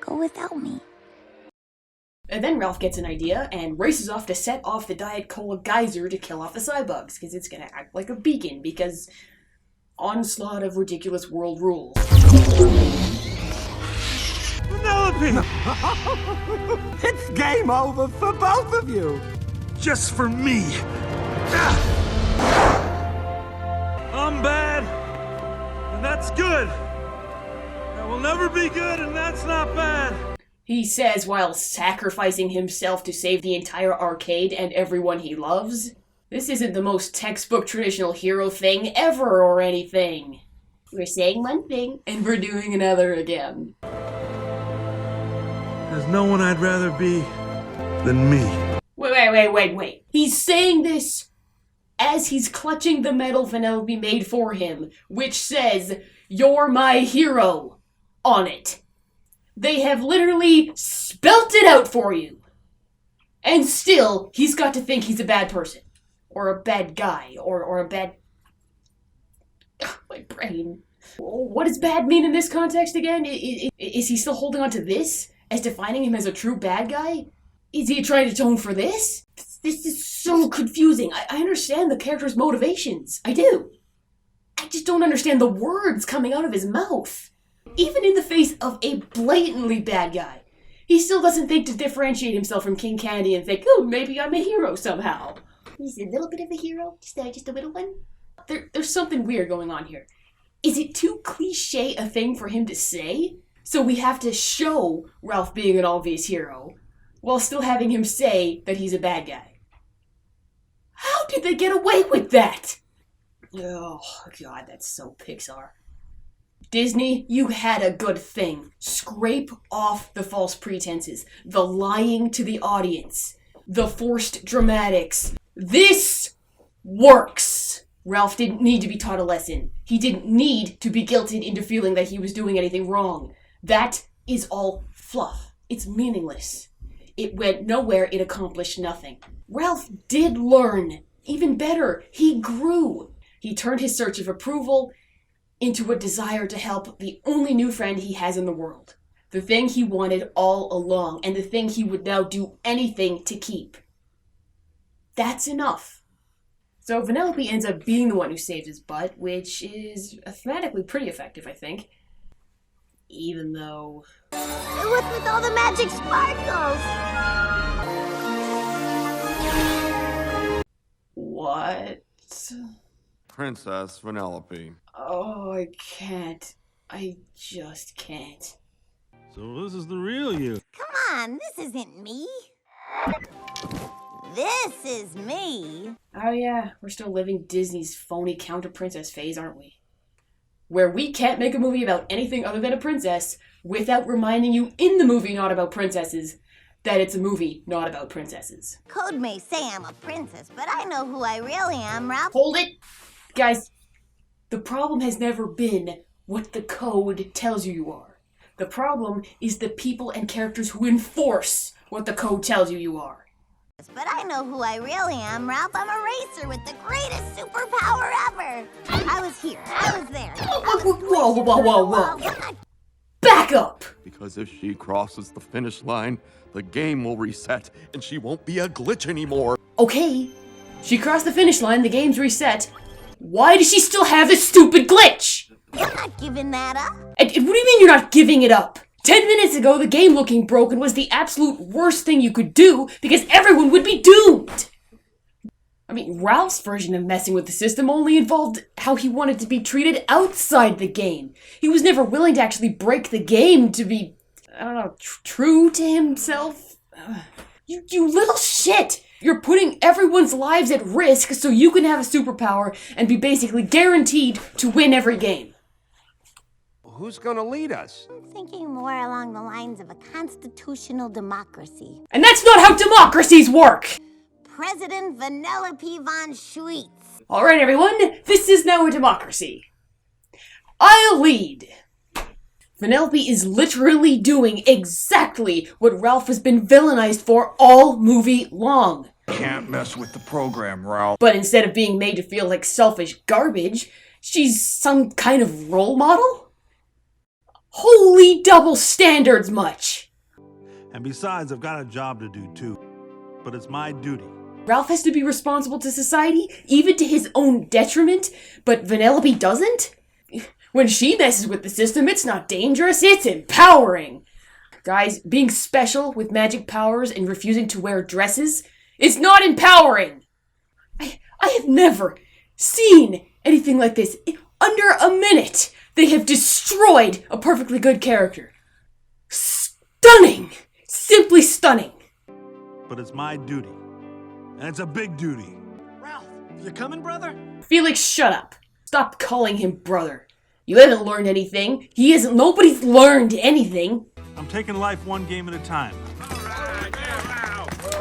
go without me. And then Ralph gets an idea and races off to set off the Diet Cola geyser to kill off the cybugs, because it's gonna act like a beacon, because onslaught of ridiculous world rules. Penelope! It's game over for both of you! Just for me! I'm bad, and that's good. I will never be good, and that's not bad. He says while sacrificing himself to save the entire arcade and everyone he loves. This isn't the most textbook traditional hero thing ever or anything. We're saying one thing, and we're doing another again. There's no one I'd rather be than me. Wait. He's saying this as he's clutching the medal Vanellope made for him, which says, "You're my hero," on it. They have literally spelt it out for you. And still, he's got to think he's a bad person. Or a bad guy. Or a bad... Ugh, my brain. What does bad mean in this context again? Is he still holding on to this as defining him as a true bad guy? Is he trying to atone for this? This is so confusing. I understand the character's motivations. I do. I just don't understand the words coming out of his mouth. Even in the face of a blatantly bad guy, he still doesn't think to differentiate himself from King Candy and think, oh, maybe I'm a hero somehow. He's a little bit of a hero, just a little one. There's something weird going on here. Is it too cliche a thing for him to say? So we have to show Ralph being an obvious hero, while still having him say that he's a bad guy. How did they get away with that? Oh, God, that's so Pixar. Disney, you had a good thing. Scrape off the false pretenses, the lying to the audience, the forced dramatics. This works! Ralph didn't need to be taught a lesson. He didn't need to be guilted into feeling that he was doing anything wrong. That is all fluff. It's meaningless. It went nowhere, it accomplished nothing. Ralph did learn. Even better, he grew. He turned his search of approval into a desire to help the only new friend he has in the world. The thing he wanted all along, and the thing he would now do anything to keep. That's enough. So Vanellope ends up being the one who saved his butt, which is thematically pretty effective, I think. Even though... What's with all the magic sparkles? What? Princess Vanellope. Oh, I can't. I just can't. So this is the real you. Come on, this isn't me. This is me. Oh yeah, we're still living Disney's phony counter-princess phase, aren't we? Where we can't make a movie about anything other than a princess without reminding you in the movie not about princesses that it's a movie not about princesses. Code may say I'm a princess, but I know who I really am, Ralph. Hold it! Guys, the problem has never been what the code tells you are. The problem is the people and characters who enforce what the code tells you are. But I know who I really am, Ralph. I'm a racer with the greatest superpower ever. I was here. I was there. Whoa. Back up! Because if she crosses the finish line, the game will reset and she won't be a glitch anymore. Okay, she crossed the finish line, the game's reset. Why does she still have this stupid glitch? You're not giving that up. What do you mean you're not giving it up? 10 minutes ago, the game looking broken was the absolute worst thing you could do because everyone would be doomed. I mean, Ralph's version of messing with the system only involved how he wanted to be treated outside the game. He was never willing to actually break the game to be, I don't know, true to himself. You little shit! You're putting everyone's lives at risk so you can have a superpower and be basically guaranteed to win every game. Who's gonna lead us? I'm thinking more along the lines of a constitutional democracy. And that's not how democracies work! President Vanellope von Schweetz. Alright everyone, this is now a democracy. I'll lead. Vanellope is literally doing exactly what Ralph has been villainized for all movie long. Can't mess with the program, Ralph. But instead of being made to feel like selfish garbage, she's some kind of role model? Holy double standards much! And besides, I've got a job to do too. But it's my duty. Ralph has to be responsible to society, even to his own detriment, but Vanellope doesn't? When she messes with the system, it's not dangerous, it's empowering! Guys, being special with magic powers and refusing to wear dresses is not empowering! I have never seen anything like this. Under a minute, they have destroyed a perfectly good character. Stunning! Simply stunning! But it's my duty. And it's a big duty. Ralph, you coming, brother? Felix, shut up. Stop calling him brother. You haven't learned anything. Nobody's learned anything. I'm taking life one game at a time.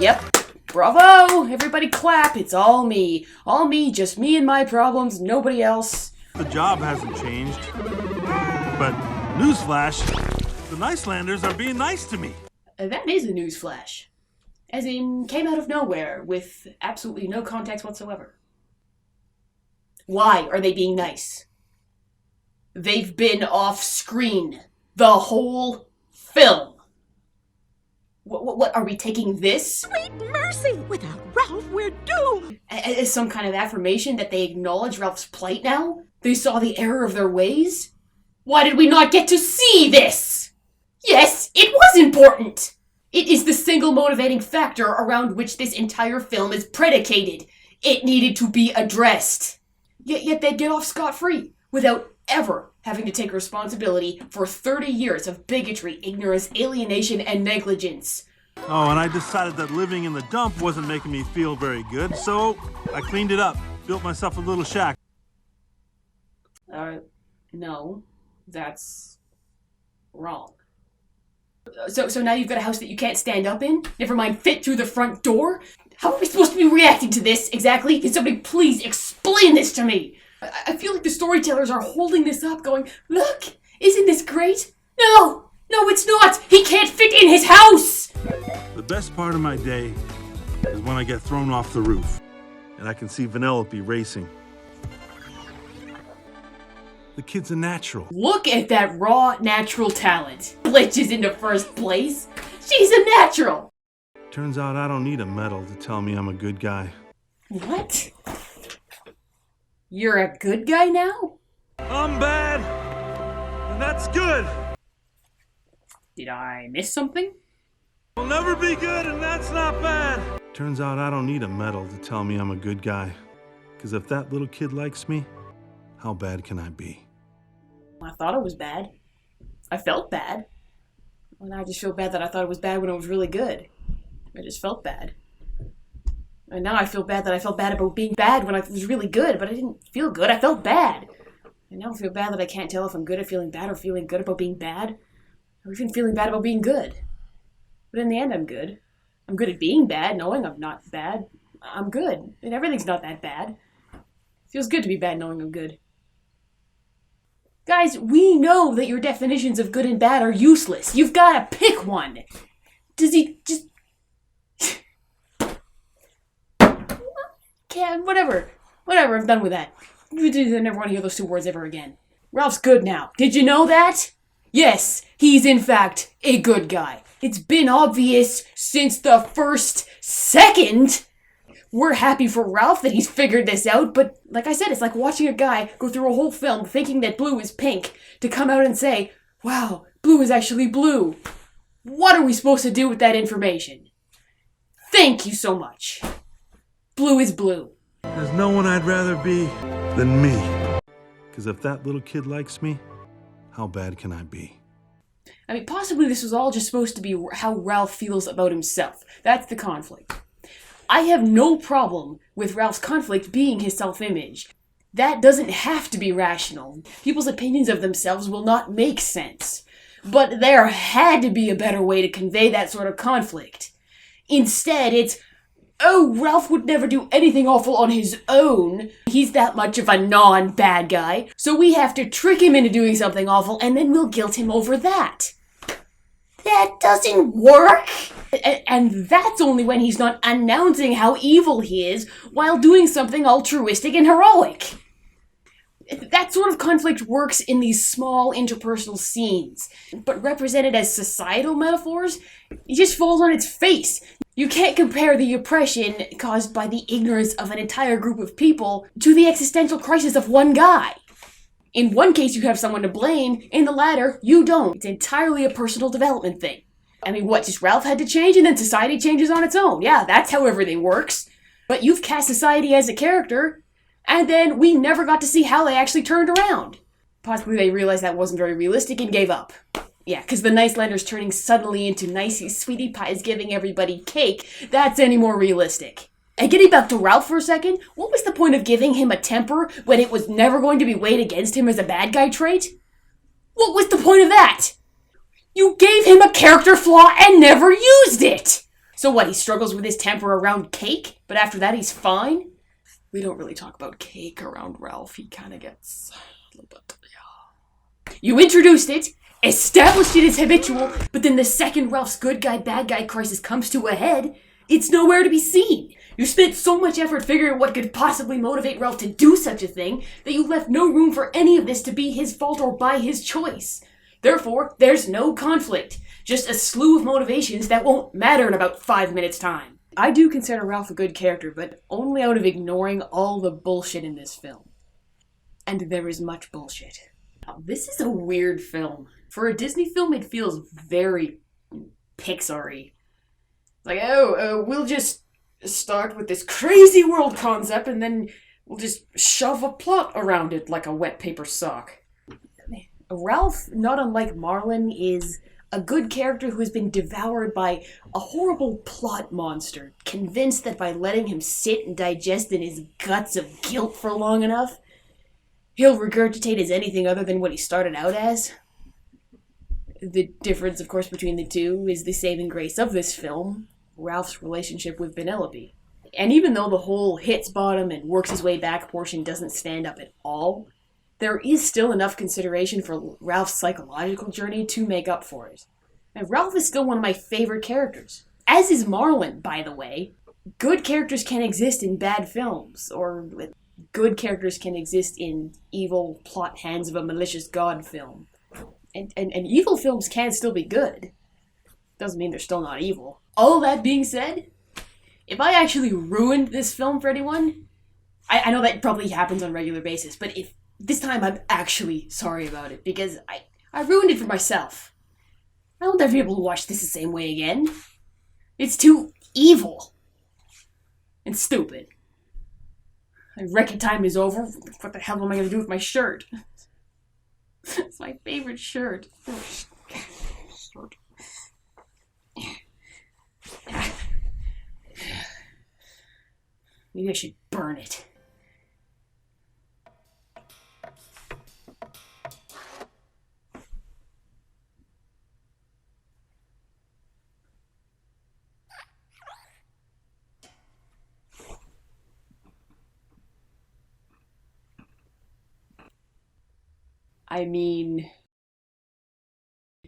Yep. Bravo! Everybody clap. It's all me. All me, just me and my problems, nobody else. The job hasn't changed. But, newsflash, the Nicelanders are being nice to me. That is a newsflash. As in, came out of nowhere, with absolutely no context whatsoever. Why are they being nice? They've been off-screen the whole film. What, are we taking this? Sweet mercy! Without Ralph, we're doomed! As some kind of affirmation that they acknowledge Ralph's plight now? They saw the error of their ways? Why did we not get to see this? Yes, it was important! It is the single motivating factor around which this entire film is predicated. It needed to be addressed. Yet they get off scot-free, without ever having to take responsibility for 30 years of bigotry, ignorance, alienation, and negligence. Oh, and I decided that living in the dump wasn't making me feel very good, so I cleaned it up, built myself a little shack. No, that's wrong. So now you've got a house that you can't stand up in? Never mind fit through the front door? How are we supposed to be reacting to this, exactly? Can somebody please explain this to me? I feel like the storytellers are holding this up, going, look, isn't this great? No, it's not! He can't fit in his house! The best part of my day is when I get thrown off the roof, and I can see Vanellope racing. The kid's a natural. Look at that raw, natural talent. Glitches into first place. She's a natural! Turns out I don't need a medal to tell me I'm a good guy. What? You're a good guy now? I'm bad, and that's good. Did I miss something? I'll never be good, and that's not bad. Turns out I don't need a medal to tell me I'm a good guy. Because if that little kid likes me, how bad can I be? I thought it was bad. I felt bad. And I just feel bad that I thought it was bad when it was really good. I just felt bad. And now I feel bad that I felt bad about being bad when I was really good, but I didn't feel good. I felt bad. And now I feel bad that I can't tell if I'm good at feeling bad or feeling good about being bad. Or even feeling bad about being good. But in the end, I'm good. I'm good at being bad, knowing I'm not bad. I'm good. And everything's not that bad. It feels good to be bad knowing I'm good. Guys, we know that your definitions of good and bad are useless. You've got to pick one. Does he just... Can't, whatever, I'm done with that. I never want to hear those two words ever again. Ralph's good now. Did you know that? Yes, he's in fact a good guy. It's been obvious since the first second. We're happy for Ralph that he's figured this out, but like I said, it's like watching a guy go through a whole film thinking that blue is pink to come out and say, wow, blue is actually blue. What are we supposed to do with that information? Thank you so much. Blue is blue. There's no one I'd rather be than me. Because if that little kid likes me, how bad can I be? I mean, possibly this was all just supposed to be how Ralph feels about himself. That's the conflict. I have no problem with Ralph's conflict being his self-image. That doesn't have to be rational. People's opinions of themselves will not make sense. But there had to be a better way to convey that sort of conflict. Instead, it's, oh, Ralph would never do anything awful on his own. He's that much of a non-bad guy. So we have to trick him into doing something awful, and then we'll guilt him over that. That doesn't work! And that's only when he's not announcing how evil he is while doing something altruistic and heroic. That sort of conflict works in these small interpersonal scenes, but represented as societal metaphors, it just falls on its face. You can't compare the oppression caused by the ignorance of an entire group of people to the existential crisis of one guy. In one case, you have someone to blame. In the latter, you don't. It's entirely a personal development thing. I mean, what, just Ralph had to change and then society changes on its own? Yeah, that's how everything works. But you've cast society as a character, and then we never got to see how they actually turned around. Possibly they realized that wasn't very realistic and gave up. Yeah, because the Nicelanders turning suddenly into nicey sweetie pies giving everybody cake, that's any more realistic. And getting back to Ralph for a second, what was the point of giving him a temper when it was never going to be weighed against him as a bad guy trait? What was the point of that? You gave him a character flaw and never used it! So what, he struggles with his temper around cake, but after that he's fine? We don't really talk about cake around Ralph, he kinda gets a little bit, yeah. You introduced it, established it as habitual, but then the second Ralph's good guy, bad guy crisis comes to a head, it's nowhere to be seen. You spent so much effort figuring out what could possibly motivate Ralph to do such a thing that you left no room for any of this to be his fault or by his choice. Therefore, there's no conflict. Just a slew of motivations that won't matter in about 5 minutes' time. I do consider Ralph a good character, but only out of ignoring all the bullshit in this film. And there is much bullshit. Now, this is a weird film. For a Disney film, it feels very Pixar-y. Like, we'll just start with this crazy world concept and then we'll just shove a plot around it like a wet paper sock. Ralph, not unlike Marlin, is a good character who has been devoured by a horrible plot monster, convinced that by letting him sit and digest in his guts of guilt for long enough, he'll regurgitate as anything other than what he started out as. The difference, of course, between the two is the saving grace of this film, Ralph's relationship with Penelope. And even though the whole hits bottom and works his way back portion doesn't stand up at all, there is still enough consideration for Ralph's psychological journey to make up for it. And Ralph is still one of my favorite characters. As is Marlin, by the way. Good characters can exist in bad films, or good characters can exist in evil plot hands of a malicious god film. And evil films can still be good. Doesn't mean they're still not evil. All that being said, if I actually ruined this film for anyone, I know that probably happens on a regular basis, but if this time I'm actually sorry about it, because I ruined it for myself. I won't ever be able to watch this the same way again. It's too evil. And stupid. My record time is over. What the hell am I going to do with my shirt? It's my favorite shirt. Maybe I should burn it. I mean,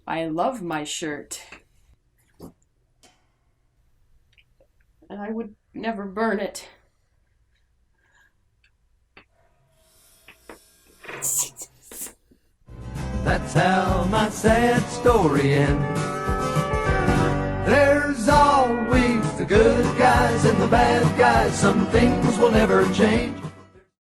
I love my shirt. And I would never burn it. That's how my sad story ends. There's always the good guys and the bad guys. Some things will never change.